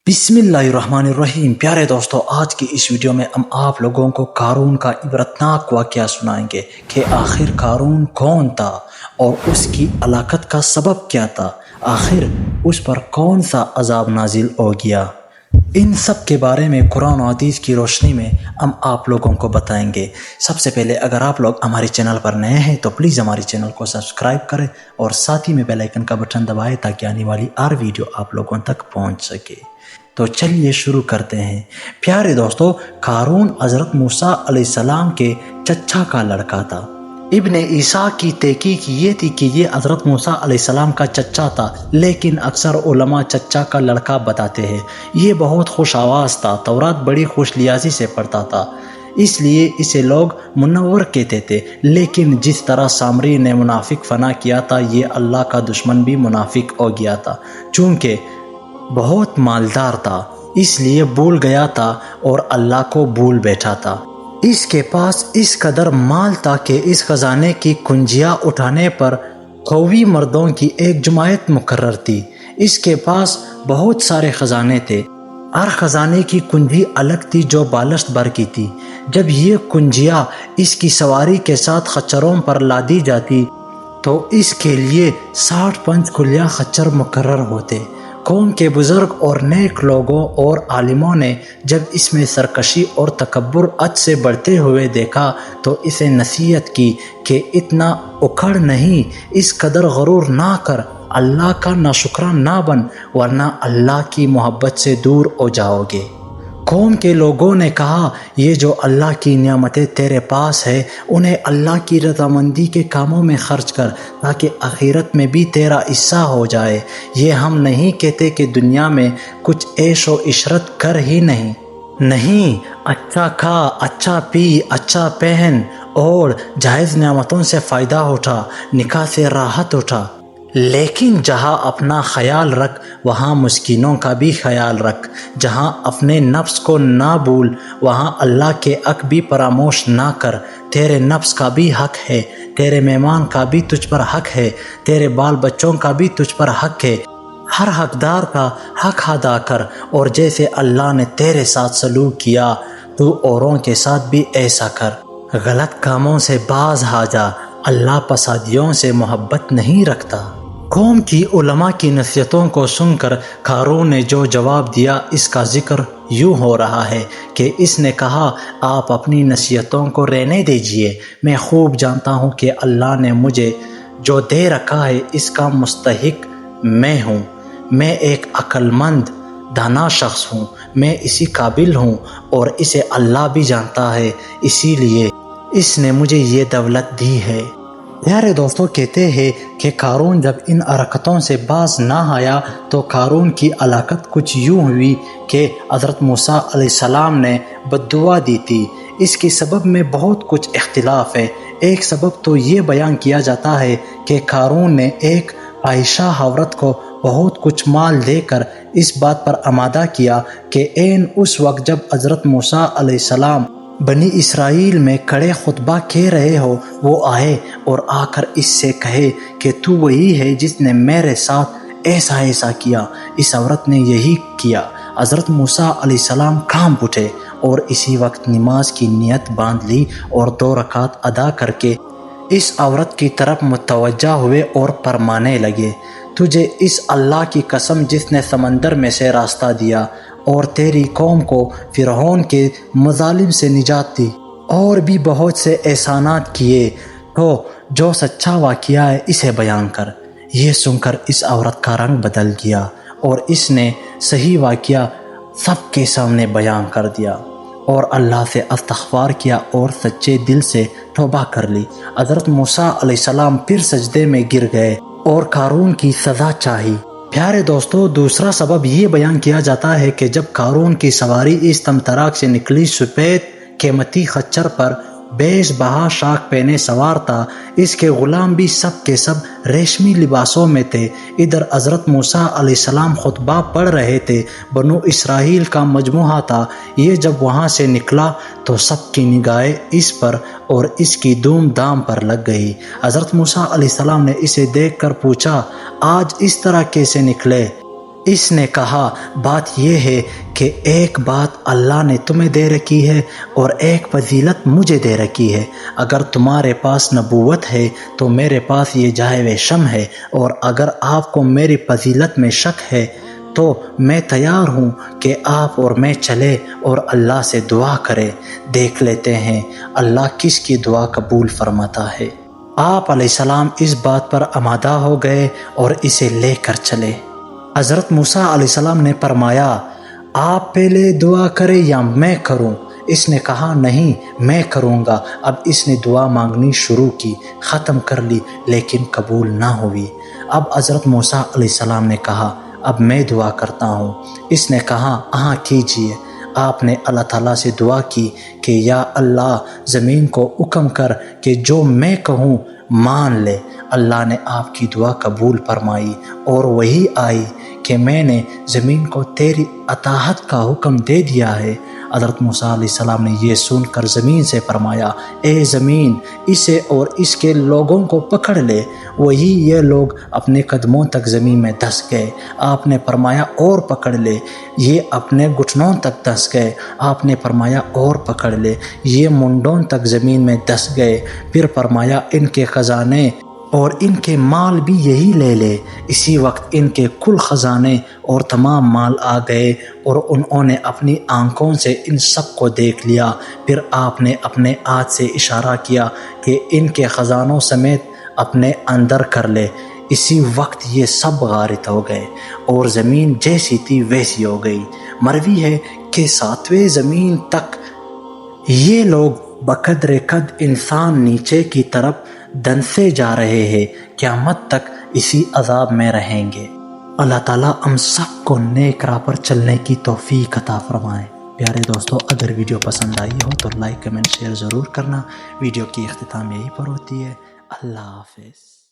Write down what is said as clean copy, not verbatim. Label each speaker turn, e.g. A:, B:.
A: بسم اللہ الرحمن الرحیم۔ پیارے دوستو، آج کی اس ویڈیو میں ہم آپ لوگوں کو قارون کا عبرتناک واقعہ سنائیں گے کہ آخر قارون کون تھا اور اس کی ہلاکت کا سبب کیا تھا، آخر اس پر کون سا عذاب نازل ہو گیا۔ ان سب کے بارے میں قرآن و حدیث کی روشنی میں ہم آپ لوگوں کو بتائیں گے۔ سب سے پہلے اگر آپ لوگ ہمارے چینل پر نئے ہیں تو پلیز ہمارے چینل کو سبسکرائب کریں اور ساتھ ہی میں بیل آئیکن کا بٹن دبائیں تاکہ آنے والی ہر ویڈیو آپ لوگوں تک پہنچ سکے۔ تو چلیے شروع کرتے ہیں۔ پیارے دوستو، قارون حضرت موسیٰ علیہ السلام کے چچا کا لڑکا تھا۔ ابن عیسیٰ کی تحقیق یہ تھی کہ یہ حضرت موسیٰ علیہ السلام کا چچا تھا، لیکن اکثر علماء چچا کا لڑکا بتاتے ہیں۔ یہ بہت خوش آواز تھا، تورات بڑی خوش لیاسی سے پڑھتا تھا، اس لیے اسے لوگ منور کہتے تھے۔ لیکن جس طرح سامری نے منافق فنا کیا تھا، یہ اللہ کا دشمن بھی منافق ہو گیا تھا۔ چونکہ بہت مالدار تھا، اس لیے بھول گیا تھا اور اللہ کو بھول بیٹھا تھا۔ اس کے پاس اس قدر مال تھا کہ اس خزانے کی کنجیاں اٹھانے پر قوی مردوں کی ایک جماعت مقرر تھی۔ اس کے پاس بہت سارے خزانے تھے، ہر خزانے کی کنجی الگ تھی جو بالشت بھر کی تھی۔ جب یہ کنجیاں اس کی سواری کے ساتھ خچروں پر لادی جاتی تو اس کے لیے 60 پنچ خچر مقرر ہوتے۔ قوم کے بزرگ اور نیک لوگوں اور عالموں نے جب اس میں سرکشی اور تکبر حد سے بڑھتے ہوئے دیکھا تو اسے نصیحت کی کہ اتنا اکھڑ نہیں، اس قدر غرور نہ کر، اللہ کا ناشکرا نہ بن، ورنہ اللہ کی محبت سے دور ہو جاؤ گے۔ قوم کے لوگوں نے کہا، یہ جو اللہ کی نعمتیں تیرے پاس ہے انہیں اللہ کی رضامندی کے کاموں میں خرچ کر تاکہ آخرت میں بھی تیرا حصہ ہو جائے۔ یہ ہم نہیں کہتے کہ دنیا میں کچھ عیش و عشرت کر ہی نہیں، اچھا کھا، اچھا پی، اچھا پہن اور جائز نعمتوں سے فائدہ اٹھا، نکاح سے راحت اٹھا، لیکن جہاں اپنا خیال رکھ وہاں مسکینوں کا بھی خیال رکھ، جہاں اپنے نفس کو نہ بھول وہاں اللہ کے حق بھی فراموش نہ کر۔ تیرے نفس کا بھی حق ہے، تیرے مہمان کا بھی تجھ پر حق ہے، تیرے بال بچوں کا بھی تجھ پر حق ہے۔ ہر حقدار کا حق ادا کر، اور جیسے اللہ نے تیرے ساتھ سلوک کیا تو اوروں کے ساتھ بھی ایسا کر۔ غلط کاموں سے باز آ جا، اللہ فسادیوں سے محبت نہیں رکھتا۔ قوم کی علماء کی نصیحتوں کو سن کر قارون نے جو جواب دیا، اس کا ذکر یوں ہو رہا ہے کہ اس نے کہا، آپ اپنی نصیحتوں کو رہنے دیجئے، میں خوب جانتا ہوں کہ اللہ نے مجھے جو دے رکھا ہے اس کا مستحق میں ہوں۔ میں ایک عقل مند دانا شخص ہوں، میں اسی قابل ہوں اور اسے اللہ بھی جانتا ہے، اسی لیے اس نے مجھے یہ دولت دی ہے۔ پیارے دوستوں، کہتے ہیں کہ قارون جب ان حرکتوں سے باز نہ آیا تو قارون کی ہلاکت کچھ یوں ہوئی کہ حضرت موسیٰ علیہ السلام نے بددعا دی تھی۔ اس کے سبب میں بہت کچھ اختلاف ہے۔ ایک سبب تو یہ بیان کیا جاتا ہے کہ قارون نے ایک فاحشہ عورت کو بہت کچھ مال دے کر اس بات پر آمادہ کیا کہ عین اس وقت جب حضرت موسیٰ علیہ السلام بنی اسرائیل میں کھڑے خطبہ کہہ رہے ہو، وہ آئے اور آ کر اس سے کہے کہ تو وہی ہے جس نے میرے ساتھ ایسا کیا۔ اس عورت نے یہی کیا۔ حضرت موسیٰ علیہ السلام کانپ اٹھے اور اسی وقت نماز کی نیت باندھ لی اور 2 رکعت ادا کر کے اس عورت کی طرف متوجہ ہوئے اور فرمانے لگے، تجھے اس اللہ کی قسم جس نے سمندر میں سے راستہ دیا اور تیری قوم کو فرعون کے مظالم سے نجات دی اور بھی بہت سے احسانات کیے، تو جو سچا واقعہ ہے اسے بیان کر۔ یہ سن کر اس عورت کا رنگ بدل گیا اور اس نے صحیح واقعہ سب کے سامنے بیان کر دیا اور اللہ سے استغفار کیا اور سچے دل سے توبہ کر لی۔ حضرت موسیٰ علیہ السلام پھر سجدے میں گر گئے اور قارون کی سزا چاہی۔ پیارے دوستو، دوسرا سبب یہ بیان کیا جاتا ہے کہ جب قارون کی سواری اس طمطراق سے نکلی، سفید قیمتی خچر پر بیش بہا شاخ پہنے سوار تھا، اس کے غلام بھی سب کے سب ریشمی لباسوں میں تھے۔ ادھر حضرت موسیٰ علیہ السلام خطبہ پڑھ رہے تھے، بنو اسرائیل کا مجموعہ تھا۔ یہ جب وہاں سے نکلا تو سب کی نگاہیں اس پر اور اس کی دھوم دھام پر لگ گئی۔ حضرت موسیٰ علیہ السلام نے اسے دیکھ کر پوچھا، آج اس طرح کیسے نکلے؟ اس نے کہا بات یہ ہے کہ ایک بات اللہ نے تمہیں دے رکھی ہے اور ایک فضیلت مجھے دے رکھی ہے۔ اگر تمہارے پاس نبوت ہے تو میرے پاس یہ جائے شم ہے، اور اگر آپ کو میری فضیلت میں شک ہے تو میں تیار ہوں کہ آپ اور میں چلے اور اللہ سے دعا کرے، دیکھ لیتے ہیں اللہ کس کی دعا قبول فرماتا ہے۔ آپ علیہ السلام اس بات پر آمادہ ہو گئے اور اسے لے کر چلے۔ حضرت موسیٰ علیہ السلام نے فرمایا آپ پہلے دعا کریں یا میں کروں؟ اس نے کہا نہیں میں کروں گا۔ اب اس نے دعا مانگنی شروع کی، ختم کر لی لیکن قبول نہ ہوئی۔ اب حضرت موسیٰ علیہ السلام نے کہا اب میں دعا کرتا ہوں۔ اس نے کہا ہاں کیجئے۔ آپ نے اللہ تعالیٰ سے دعا کی کہ یا اللہ زمین کو حکم کر کہ جو میں کہوں مان لے۔ اللہ نے آپ کی دعا قبول فرمائی اور وہی آئی کہ میں نے زمین کو تیری اطاعت کا حکم دے دیا ہے۔ حضرت موسیٰ علیہ السلام نے یہ سن کر زمین سے فرمایا اے زمین اسے اور اس کے لوگوں کو پکڑ لے۔ وہی یہ لوگ اپنے قدموں تک زمین میں دھس گئے۔ آپ نے فرمایا اور پکڑ لے۔ یہ اپنے گھٹنوں تک دھس گئے۔ آپ نے فرمایا اور پکڑ لے۔ یہ منڈوں تک زمین میں دھس گئے۔ پھر فرمایا ان کے خزانے اور ان کے مال بھی یہی لے لے۔ اسی وقت ان کے کل خزانے اور تمام مال آ گئے اور انہوں نے اپنی آنکھوں سے ان سب کو دیکھ لیا۔ پھر آپ نے اپنے ہاتھ سے اشارہ کیا کہ ان کے خزانوں سمیت اپنے اندر کر لے۔ اسی وقت یہ سب غارق ہو گئے اور زمین جیسی تھی ویسی ہو گئی۔ مروی ہے کہ 7ویں زمین تک یہ لوگ بقدر قد انسان نیچے کی طرف دنسے جا رہے ہیں، قیامت تک اسی عذاب میں رہیں گے۔ اللہ تعالیٰ ہم سب کو نیک راہ پر چلنے کی توفیق عطا فرمائے۔ پیارے دوستو اگر ویڈیو پسند آئی ہو تو لائک کمنٹ شیئر ضرور کرنا۔ ویڈیو کی اختتام یہی پر ہوتی ہے۔ اللہ حافظ۔